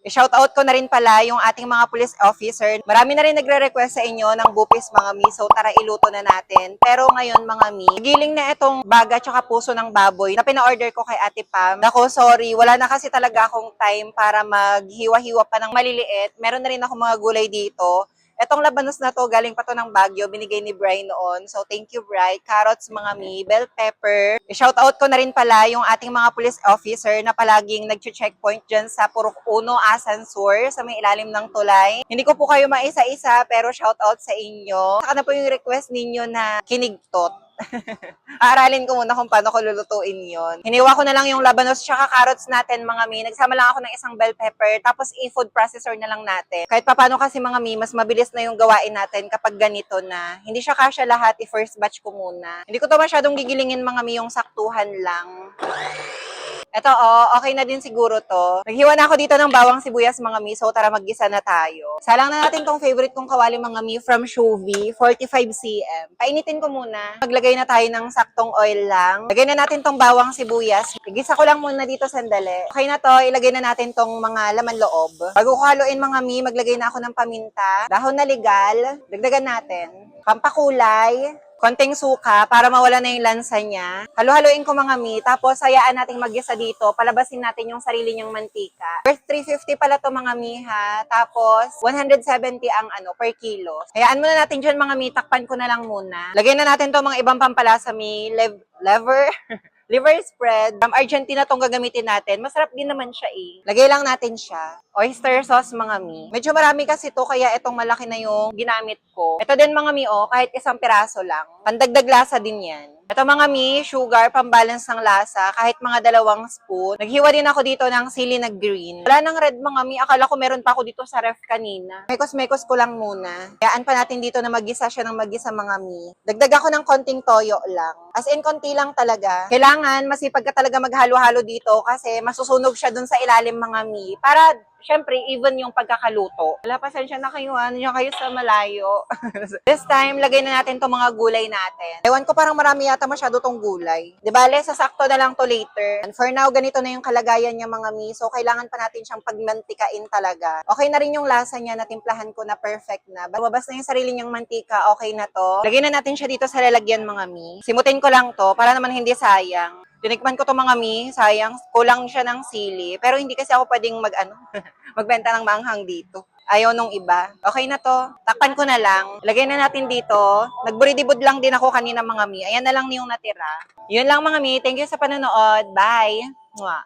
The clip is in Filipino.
I-shoutout ko na rin pala yung ating mga police officer. Marami na rin nagre-request sa inyo ng bupis mga mi. So tara iluto na natin. Pero ngayon mga mi, giling na itong baga tsaka puso ng baboy na pina-order ko kay Ate Pam. Nako, sorry. Wala na kasi talaga akong time para maghiwa-hiwa pa ng maliliit. Meron na rin ako mga gulay dito. Etong labanos na to, galing pa to ng Baguio, binigay ni Bri noon. So, thank you, Bri. Carrots, mga mi, bell pepper. I-shoutout ko na rin pala yung ating mga police officer na palaging nag-checkpoint dyan sa Purok Uno, Asansur, sa may ilalim ng tulay. Hindi ko po kayo maisa-isa, pero shoutout sa inyo. Saka na po yung request ninyo na kinigtot. Aaralin ko muna kung paano ko lulutuin yon. Hiniwa ko na lang yung labanos tsaka carrots natin mga mi. Nagsama lang ako ng isang bell pepper tapos i-food processor na lang natin. Kahit paano kasi mga mi, mas mabilis na yung gawain natin kapag ganito na. Hindi siya kasya lahat, i-first batch ko muna. Hindi ko to masyadong gigilingin mga mi, yung saktuhan lang. Eto, okay na din siguro to. Naghiwa na ako dito ng bawang sibuyas, mga mi. So, tara maggisa na tayo. Salang na natin tong favorite kong kawali, mga mi, from Shuvi, 45 cm. Painitin ko muna. Maglagay na tayo ng saktong oil lang. Lagay na natin tong bawang sibuyas. Igisa ko lang muna dito sandali. Okay na to, ilagay na natin tong mga laman loob. Bago ko haluin, mga mi, maglagay na ako ng paminta, dahon na legal, dagdagan natin, pampakulay, konting suka para mawala na yung lansa niya. Halo-haloin ko mga mi, tapos hayaan nating mag-gisa dito. Palabasin natin yung sarili niyang mantika. Worth 350 pala to mga mi ha. Tapos 170 ang per kilo. Hayaan muna natin dyan mga mi, takpan ko na lang muna. Lagay na natin to mga ibang pampalasa mi, liver, liver spread. From Argentina tong gagamitin natin. Masarap din naman siya eh. Lagay lang natin siya. Oyster sauce mga mi. Medyo marami kasi to kaya itong malaki na yung ginamit ko. Ito din mga mi kahit isang piraso lang. Pandagdag lasa din yan. Ito mga mi, sugar, pambalance ng lasa, kahit mga 2 spoon. Naghiwa din ako dito ng sili na green. Wala nang red mga mi, akala ko meron pa ako dito sa ref kanina. Mekos-mekos ko lang muna. Hayaan pa natin dito na mag-gisa siya ng mag-gisa mga mi. Dagdag ako ng konting toyo lang. As in, konti lang talaga. Kailangan masipag ka talaga maghalo-halo dito kasi masusunog siya dun sa ilalim mga mi. Para syempre, even yung pagkakaluto. Wala, pasensya na kayo, nandiyan kayo sa malayo. This time, lagay na natin itong mga gulay natin. Ewan ko, parang marami yata masyado tong gulay. Di ba, sasakto na lang to later. And for now, ganito na yung kalagayan niya mga mi. So, kailangan pa natin siyang pagmantikain talaga. Okay na rin yung lasa niya, natimplahan ko na perfect na. Lumabas na yung sarili niyang mantika, okay na to. Lagay na natin siya dito sa lalagyan mga mi. Simutin ko lang to, para naman hindi sayang. Tinikman ko to mga mi, sayang, kulang siya ng sili. Pero hindi kasi ako pwedeng magbenta ng manghang dito. Ayaw nung iba. Okay na to. Takpan ko na lang. Lagay na natin dito. Nagburidibod lang din ako kanina mga mi. Ayan na lang yung natira. Yun lang mga mi. Thank you sa panonood. Bye! Mwah.